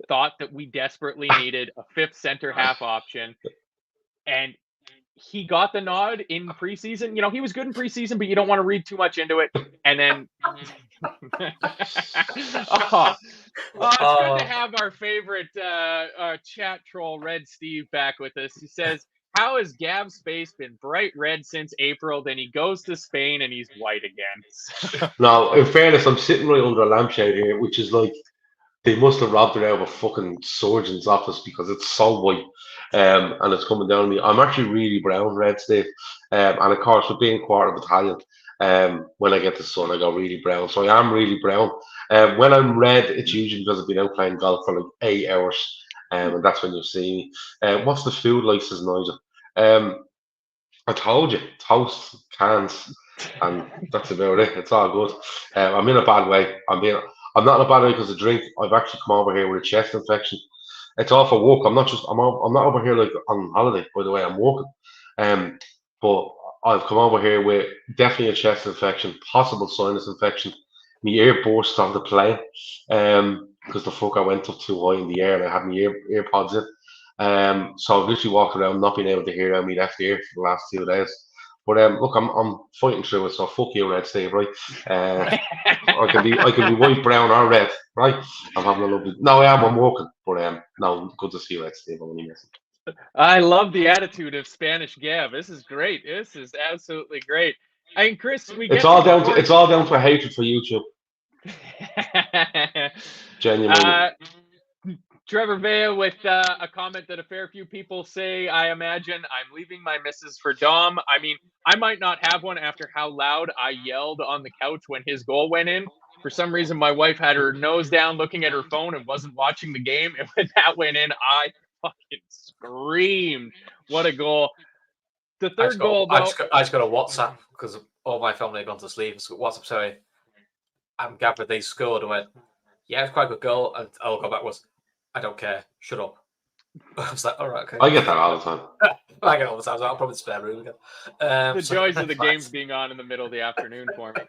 A: thought that we desperately needed a fifth center half option. And he got the nod in preseason. He was good in preseason, but you don't want to read too much into it. And then, it's good to have our favorite chat troll, Red Steve, back with us. He says, how has Gav's face been bright red since April? Then he goes to Spain and he's white again.
B: No, in fairness, I'm sitting right under a lampshade here, which is like, they must have robbed it out of a fucking surgeon's office because it's so white and it's coming down on me. I'm actually really brown red, Steve. And of course, with being quarter Italian, when I get the sun, I go really brown. So I am really brown. When I'm red, it's usually because I've been out playing golf for like 8 hours. And that's when you'll see me. What's the food like, says Nigel? I told you, toast, cans, and that's about it. It's all good. I'm in a bad way. I'm not in a bad way because of drink. I've actually come over here with a chest infection. It's all for work. I'm not over here like on holiday, by the way. I'm working. But I've come over here with definitely a chest infection, possible sinus infection. My ear burst on the plane because the fuck I went up too high in the air and I had my earpods in. So I've literally walked around not being able to hear out my left ear for the last 2 days. But look, I'm fighting through it. So fuck you, Red Steve, right? I can be white, brown, or red, right? I'm having a lovely. No, I am. I'm walking, but no, good to see you, Red Steve. I'm only messing.
A: I love the attitude of Spanish Gav. This is great. This is absolutely great. I mean, Chris,
B: it's all down to hatred for YouTube. Genuinely.
A: Trevor Vea with a comment that a fair few people say, I imagine, I'm leaving my missus for Dom. I mean, I might not have one after how loud I yelled on the couch when his goal went in. For some reason, my wife had her nose down looking at her phone and wasn't watching the game. And when that went in, I fucking screamed. What a goal. The third goal, though.
C: I just got a WhatsApp because all my family had gone to sleep. So WhatsApp saying, I'm gathered they scored. I went, yeah, it's quite a good goal. And I'll go back was, I don't care. Shut up. I was like, all right, okay.
B: I get that all the time.
C: I get it all the time. I'll probably spare room again.
A: The joys of the games being on in the middle of the afternoon for me.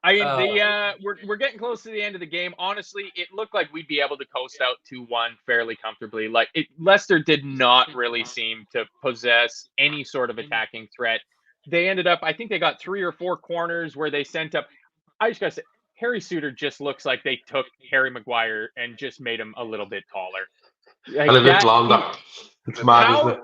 A: I mean, we're getting close to the end of the game. Honestly, it looked like we'd be able to coast out 2-1 fairly comfortably. Leicester did not really seem to possess any sort of attacking threat. They ended up, I think they got 3 or 4 corners where they sent up. I just gotta say, Harry Suter just looks like they took Harry Maguire and just made him a little bit taller.
B: And a bit longer. It's mad, isn't it?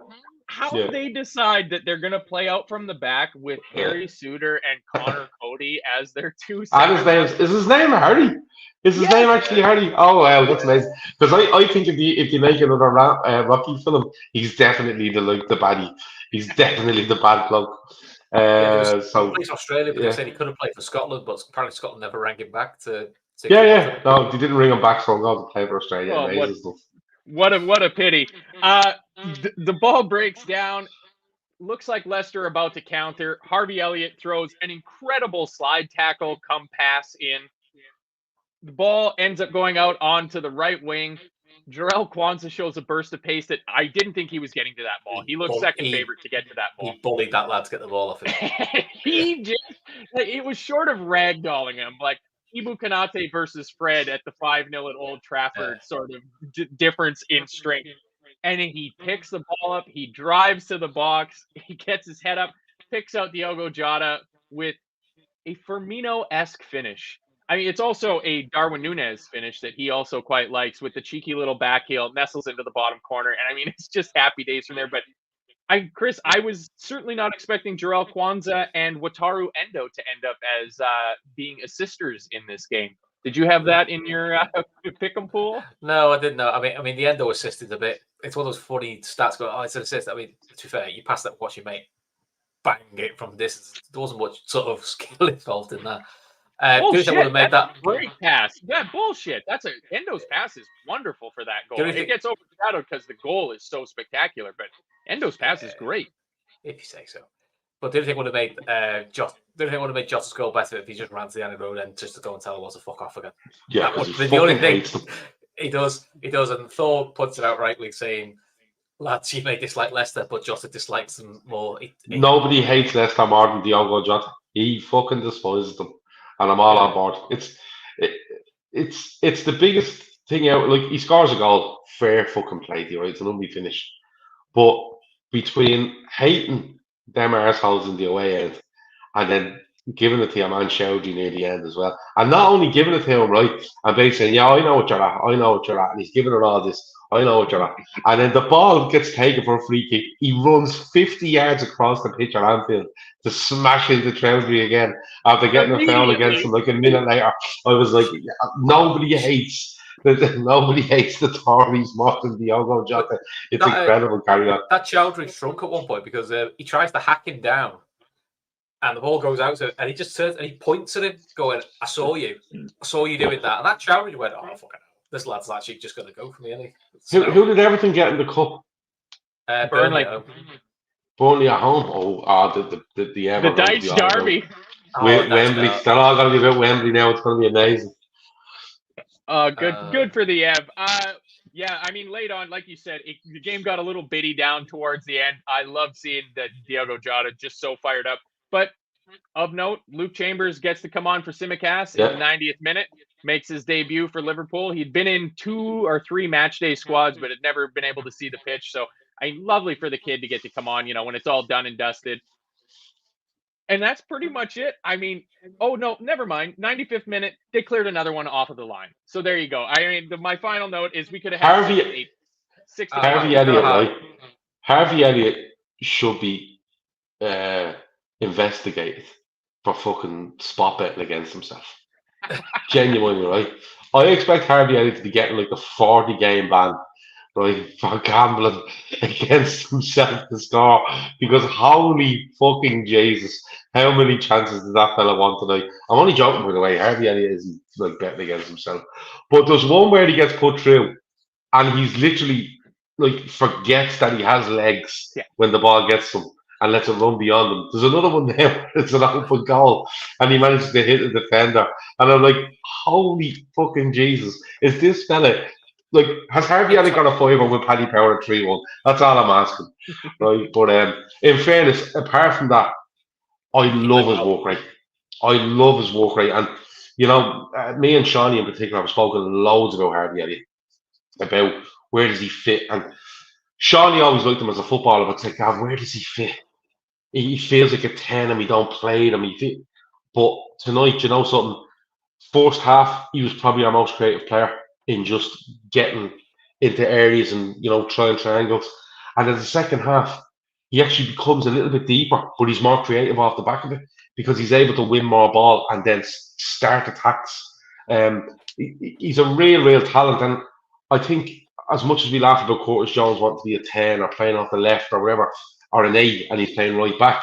A: How they decide that they're going to play out from the back with Harry Suter and Connor Cody as their two centers.
B: Is his name Harry? Is his name actually Harry? Oh, wow, that's amazing. Because I think if you make another Rocky film, he's definitely the baddie. He's definitely the bad bloke.
C: He plays Australia, but they said he could have played for Scotland, but apparently Scotland never rang him back to
B: No, they didn't ring him back, so I'm going to play for Australia.
A: What a pity. The ball breaks down. looks like Leicester are about to counter. Harvey Elliott throws an incredible slide tackle, come pass in. The ball ends up going out onto the right wing. Jarrell Quansah shows a burst of pace that I didn't think he was getting to that ball. He looked second favorite to get to that ball.
C: He bullied that lad to get the ball off him.
A: He just, it was short of ragdolling him. Like Ibu Konate versus Fred at the 5-0 at Old Trafford sort of difference in strength. And he picks the ball up. He drives to the box. He gets his head up, picks out Diogo Jota with a Firmino-esque finish. I mean, it's also a Darwin Núñez finish that he also quite likes with the cheeky little back heel, nestles into the bottom corner. And I mean, it's just happy days from there. But Chris, I was certainly not expecting Jarrell Quansah and Wataru Endo to end up as being assisters in this game. Did you have that in your pick'em pool?
C: No, I didn't know. I mean, the Endo assisted a bit. It's one of those funny stats. Going, oh, it's an assist. I mean, to be fair, you pass that, watch your mate bang it from distance. There wasn't much sort of skill involved in that.
A: Bullshit. Would have made that great pass. Yeah, bullshit. Endo's pass is wonderful for that goal. It gets overshadowed because the goal is so spectacular, but Endo's pass is great.
C: If you say so. But the other thing would have made Jota's goal better if he just ran to the end of the road and just to go and tell him what to fuck off again.
B: Yeah,
C: that would be the only thing he does, and Thor puts it out rightly saying, lads, you may dislike Leicester, but Jota dislikes them more.
B: Nobody hates Leicester more than Diogo Jota. He fucking despises them. And I'm all on board. It's the biggest thing out. Like, he scores a goal, fair fucking play, right? It's an ugly finish. But between hating them arseholes in the away end and then giving it to your man Shouji near the end as well, and not only giving it to him, right, and basically saying, yeah, I know what you're at, and he's giving it all this, I know what you're at, and then the ball gets taken for a free kick. He runs 50 yards across the pitch at Anfield to smash into Trousby again after getting a foul against him like a minute later. I was like, nobody hates the Tories more than Diogo Jota. It's incredible, carry on.
C: That Chowdhury shrunk at one point because he tries to hack him down and the ball goes out, and he just turns and he points at him going, I saw you doing that. And that Chowdhury went, oh, fucking hell. This lad's actually just going to go for me, isn't he?
B: Who did Everton get in the cup?
A: Burnley.
B: Burnley at home. The
A: Dyche Derby.
B: Wembley. They're all going to be about Wembley now. It's going to be amazing.
A: Good for the Ev. Yeah, I mean, late on, like you said, the game got a little bitty down towards the end. I love seeing that Diogo Jota just so fired up. But of note, Luke Chambers gets to come on for Simicast in the 90th minute. Makes his debut for Liverpool. He'd been in 2 or 3 match day squads, but had never been able to see the pitch. So lovely for the kid to get to come on, when it's all done and dusted. And that's pretty much it. I mean, oh no, never mind. 95th minute, they cleared another one off of the line. So there you go. I mean, my final note is we could have had
B: Harvey Elliott, right? Harvey Elliott should be investigated for fucking spot betting against himself. Genuinely, right? I expect Harvey Elliott to be getting like a 40-game ban, right, for gambling against himself to score, because holy fucking Jesus, how many chances did that fella want tonight? I'm only joking, by the way. Harvey Elliott isn't like betting against himself, but there's one where he gets put through and he's literally like forgets that he has legs when the ball gets him and lets him run beyond him. There's another one there. It's an open goal, and he manages to hit the defender. And I'm like, holy fucking Jesus! Is this fella like? Has Harvey Elliott got a 5-1 with Paddy Power at 3-1? That's all I'm asking, right? But in fairness, apart from that, I love his work rate. And me and Shawnee in particular have spoken loads about Harvey Elliott, about where does he fit. And Shawnee always liked him as a footballer, but it's like, God, where does he fit? He feels like a 10 and we don't play him. But tonight, something? First half, he was probably our most creative player in just getting into areas and, trying triangles. And in the second half, he actually becomes a little bit deeper, but he's more creative off the back of it because he's able to win more ball and then start attacks. He's a real talent. And I think as much as we laugh about Curtis Jones wanting to be a 10 or playing off the left or whatever, or an 8, and he's playing right back,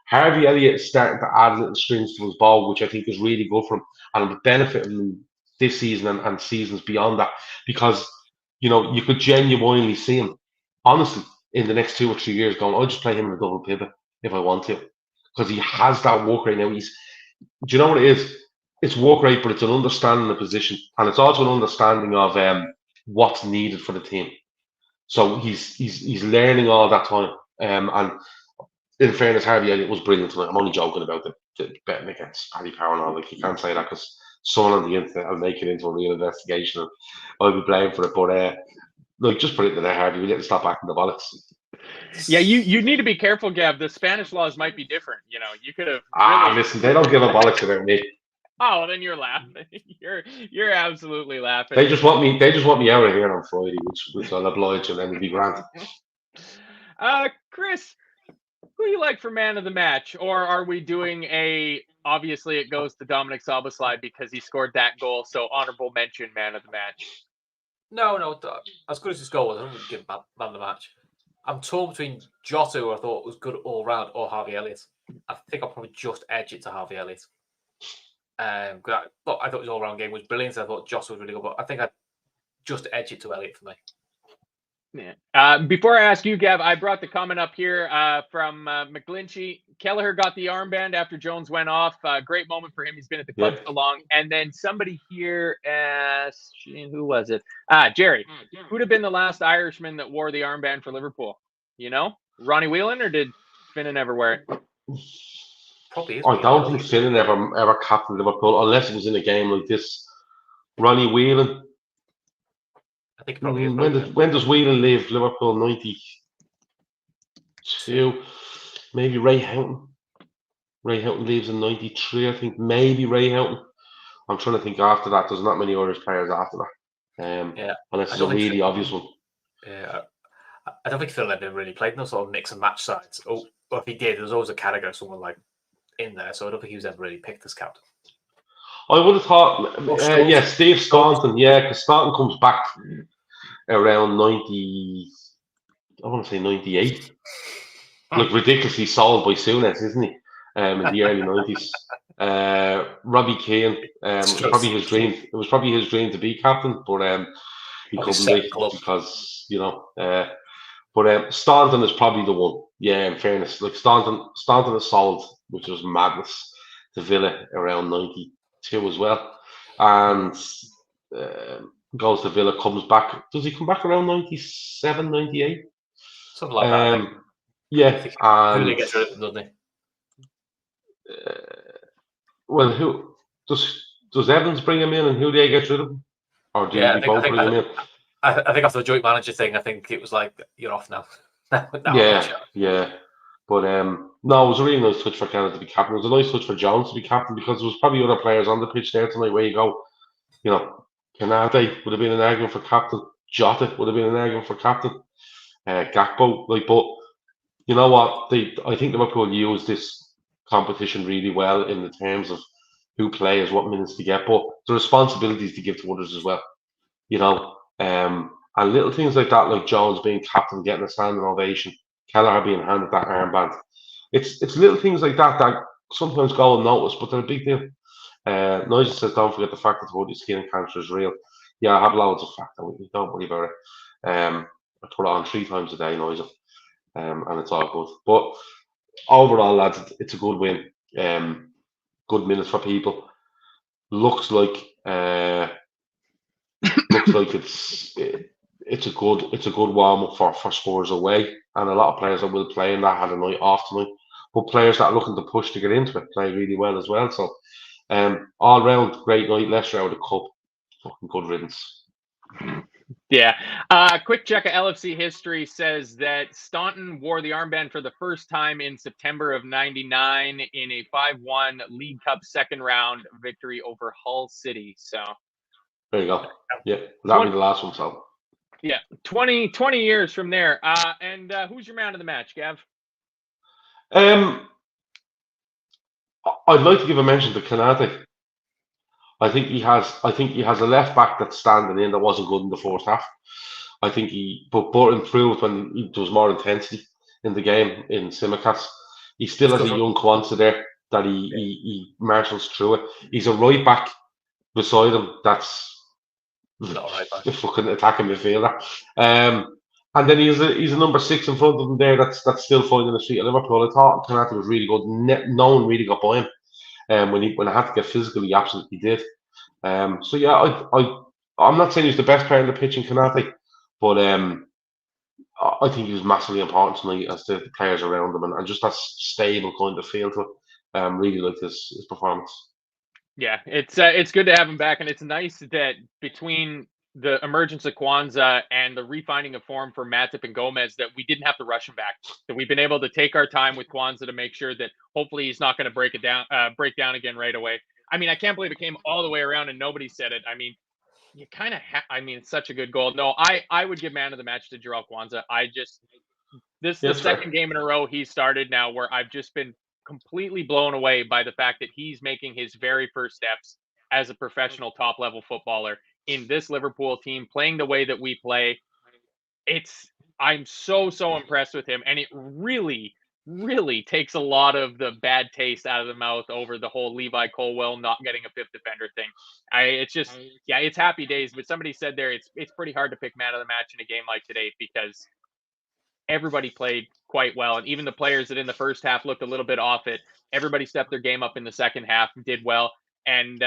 B: Harvey Elliott is starting to add little strings to his ball, which I think is really good for him and will benefit him this season and seasons beyond that, because you could genuinely see him. Honestly, in the next 2 or 3 years going, I'll just play him in a double pivot if I want to. Because he has that work rate now. Do you know what it is? It's work rate, but it's an understanding of position. And it's also an understanding of what's needed for the team. So he's learning all that time. And in fairness, Harvey Elliott was brilliant tonight. I'm only joking about the betting against Paddy Power and all. Like, you can't say that because someone on the internet will make it into a real investigation and I'll be blamed for it. But like, just put it in there, Harvey. We need to stop acting the bollocks.
A: Yeah, you need to be careful, Gav. The Spanish laws might be different. You know, you could have.
B: Listen, they don't give a bollocks about me.
A: Oh, then you're laughing. You're absolutely laughing.
B: They just want me out of here on Friday, which I'll oblige, and then it'll be grand.
A: Chris, who do you like for man of the match, or are we doing obviously it goes to Dominic Szoboszlai because he scored that goal, so honorable mention man of the match?
C: No, as good as his goal was, I don't give man of the match. I'm torn between Jota, who I thought was good all round, or Harvey Elliott. I think I'll probably just edge it to Harvey Elliott. I thought his all round game was brilliant. I thought Jota was really good, but I think I'd just edge it to Elliott for me.
A: Yeah. Before I ask you, Gav, I brought the comment up here from McGlinchey. Kelleher got the armband after Jones went off. Great moment for him. He's been at the club so long. And then somebody here asked, who was it? Jerry. Who'd have been the last Irishman that wore the armband for Liverpool? You know, Ronnie Whelan, or did Finnan ever wear it?
C: Probably is.
B: I don't think Finnan ever captained Liverpool unless it was in a game like this. Ronnie Whelan.
C: I think probably is.
B: When does Whelan leave Liverpool? 92. Maybe Ray Houghton. Ray Houghton leaves in 93. I think maybe Ray Houghton. I'm trying to think after that. There's not many Irish players after that. Unless it's a really obvious one.
C: Yeah. I don't think Phil ever really played no sort of mix and match sides. Or if he did, there was always a Carragher, someone like in there. So I don't think he was ever really picked as captain.
B: I would have thought, Steve Staunton, because Staunton comes back around 90, I want to say 98. Like, ridiculously sold by Souness, isn't he? In the early 90s. Robbie Keane, it was probably his dream. It was probably his dream to be captain, but he couldn't be because, but Staunton is probably the one. Yeah, in fairness. Like, Staunton is sold, which was madness, to Villa around 92 as well. And goes to Villa, comes back. Does he come back around 97, 98?
C: Something like that.
B: And
C: he gets rid of him, doesn't he?
B: Well, who does Evans bring him in, and who do they get rid of him? Or do they both bring him in?
C: I think after the joint manager thing, I think it was like, you're off now.
B: Yeah. But no, it was a really nice touch for Canada to be captain. It was a nice touch for Jones to be captain because there was probably other players on the pitch there tonight where you go, Canate would have been an argument for captain. Jota would have been an argument for captain. Gakpo, but you know what? I think Liverpool used this competition really well in the terms of who plays, what minutes to get, but the responsibilities to give to others as well. And little things like that, like Jones being captain, getting a standing ovation, Kelleher being handed that armband. It's little things like that sometimes go unnoticed, but they're a big deal. Nigel says, don't forget the fact that the skin cancer is real. Yeah, I have loads of fact. Don't worry about it. I put it on 3 times a day, Nigel, and it's all good. But overall, lads, it's a good win. Good minutes for people. Looks like it's a good warm up for Spurs away, and a lot of players that will play in that had a night off tonight. But players that are looking to push to get into it play really well as well. So all round great night. Leicester out of the cup. Fucking good riddance.
A: Yeah. Quick check of LFC history says that Staunton wore the armband for the first time in September of '99 in a 5-1 League Cup second round victory over Hull City. So
B: there you go. Yeah, that'll be the last one. So
A: yeah, 20 years from there. And who's your man of the match, Gav?
B: I'd like to give a mention to Canate. I think he has a left back that's standing in that wasn't good in the first half. I think but improved when there was more intensity in the game in Simicast. He still has a young Quansah there that he marshals through it. He's a right back beside him that's the fucking attacking midfielder. And And then he's a number 6 in front of him there that's still finding the street at Liverpool. I thought Konate was really good. No one really got by him. When I had to get physical, he absolutely did. So yeah, I'm not saying he's the best player on the pitch in Konate, but I think he was massively important tonight as the players around him and just that stable kind of feel to it. Really liked his performance.
A: Yeah, it's good to have him back, and it's nice that between the emergence of Quansah and the refining of form for Matip and Gomez, that we didn't have to rush him back. That we've been able to take our time with Quansah to make sure that hopefully he's not going to break down again right away. I mean, I can't believe it came all the way around and nobody said it. I mean, you kind of it's such a good goal. No, I would give man of the match to Jarrell Quansah. This is the second game in a row he started now where I've just been completely blown away by the fact that he's making his very first steps as a professional top-level footballer in this Liverpool team, playing the way that we play. I'm so impressed with him, and it really takes a lot of the bad taste out of the mouth over the whole Levi Colwell not getting a fifth defender thing. It's happy days, but somebody said there it's pretty hard to pick man of the match in a game like today because everybody played quite well, and even the players that in the first half looked a little bit off it, everybody stepped their game up in the second half and did well. And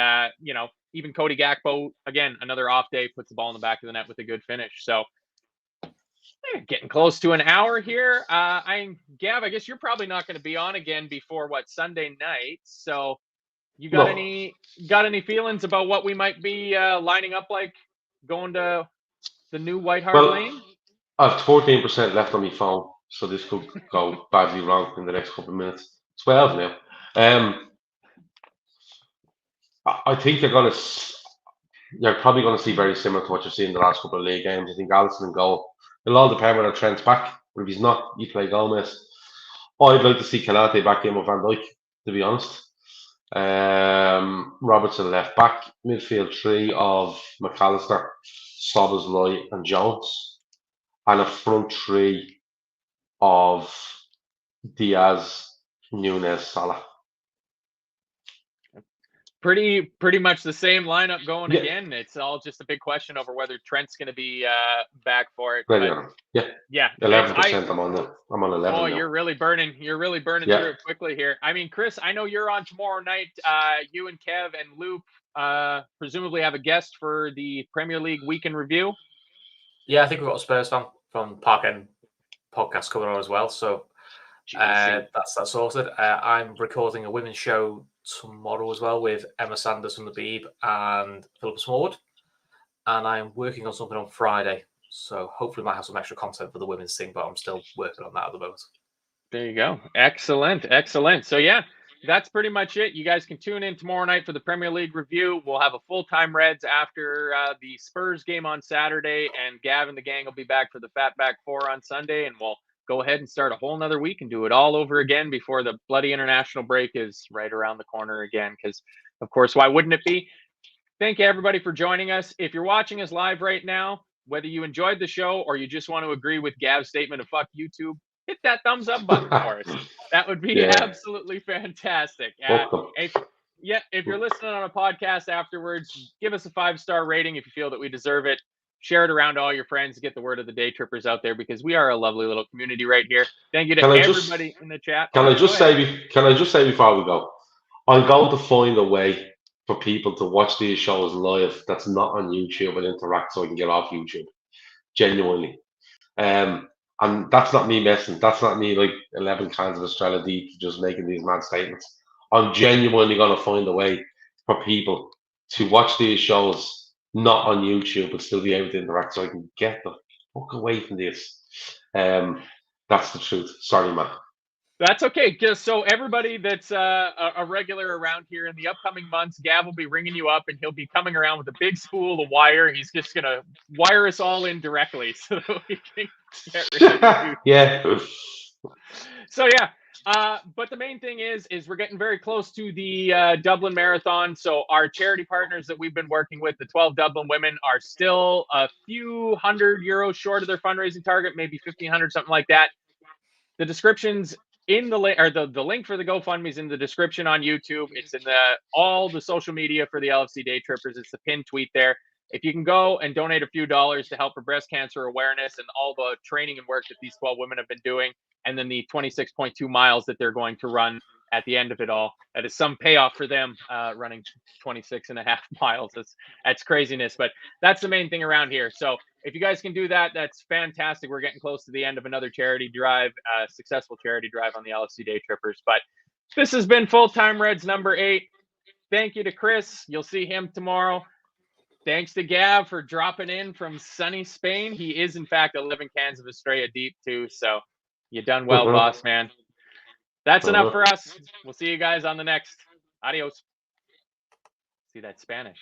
A: even Cody Gakpo, again, another off day, puts the ball in the back of the net with a good finish. So getting close to an hour here. Gav, I guess you're probably not going to be on again before Sunday night. So you got any feelings about what we might be lining up like going to the new White Hart Lane?
B: I have 14% left on my phone, so this could go badly wrong in the next couple of minutes. 12 now. I think you're probably going to see very similar to what you've seen in the last couple of league games. I think Alisson in goal. It'll all depend whether Trent's back, but if he's not, you play Gomez. I'd like to see Konate back in with Van Dijk, to be honest. Robertson left back, midfield 3 of McAllister, Szoboszlai and Jones. And a front 3 of Diaz, Núñez, Salah.
A: Pretty much the same lineup going again. It's all just a big question over whether Trent's going to be back for it.
B: Yeah. 11%. I'm on 11.
A: Oh, now. You're really burning through it quickly here. I mean, Chris, I know you're on tomorrow night. You and Kev and Luke presumably have a guest for the Premier League Week in Review.
C: Yeah, I think we've got a Spurs fan from Park End podcast coming on as well. So that's sorted. I'm recording a women's show tomorrow as well with Emma Sanders from the Beeb and Philippa Smallwood. And I'm working on something on Friday. So hopefully I might have some extra content for the women's thing, but I'm still working on that at the moment.
A: There you go. Excellent. So yeah, that's pretty much it. You guys can tune in tomorrow night for the Premier League review. We'll have a full-time Reds after the Spurs game on Saturday, and Gav and the gang will be back for the Fatback 4 on Sunday, and we'll go ahead and start a whole nother week and do it all over again before the bloody international break is right around the corner again, because, of course, why wouldn't it be? Thank you, everybody, for joining us. If you're watching us live right now, whether you enjoyed the show or you just want to agree with Gav's statement of fuck YouTube, hit that thumbs up button for us. That would be absolutely fantastic. If you're listening on a podcast afterwards, give us a 5-star rating if you feel that we deserve it. Share it around to all your friends to get the word of the Daytrippers out there, because we are a lovely little community right here. Thank you to everybody in the chat.
B: Can I just say before we go, I'm going to find a way for people to watch these shows live that's not on YouTube and interact so I can get off YouTube. Genuinely. And that's not me messing. That's not me like 11 cans of Australia deep just making these mad statements. I'm genuinely going to find a way for people to watch these shows not on YouTube but still be able to interact so I can get the fuck away from this. That's the truth. Sorry, man.
A: That's okay. Just so everybody that's a regular around here in the upcoming months, Gav will be ringing you up and he'll be coming around with a big spool of wire. He's just going to wire us all in directly so that we can get rid of you.
B: Yeah.
A: So, yeah. But the main thing is we're getting very close to the Dublin Marathon. So our charity partners that we've been working with, the 12 Dublin women, are still a few €100 short of their fundraising target, maybe 1,500, something like that. The description's in the link, or the link for the GoFundMe is in the description on YouTube. It's in all the social media for the LFC Daytrippers. It's the pinned tweet there. if you can go and donate a few dollars to help for breast cancer awareness and all the training and work that these 12 women have been doing, and then the 26.2 miles that they're going to run at the end of it all, that is some payoff for them, running 26.5 miles. That's craziness, but that's the main thing around here. So if you guys can do that, that's fantastic. We're getting close to the end of another charity drive, successful charity drive on the LFC Daytrippers. But this has been Full-Time Reds number 8. Thank you to Chris. You'll see him tomorrow. Thanks to Gav for dropping in from sunny Spain. He is, in fact, 11 cans of Estrella deep, too. So you done well, boss, man. That's enough for us. We'll see you guys on the next. Adios. See that Spanish.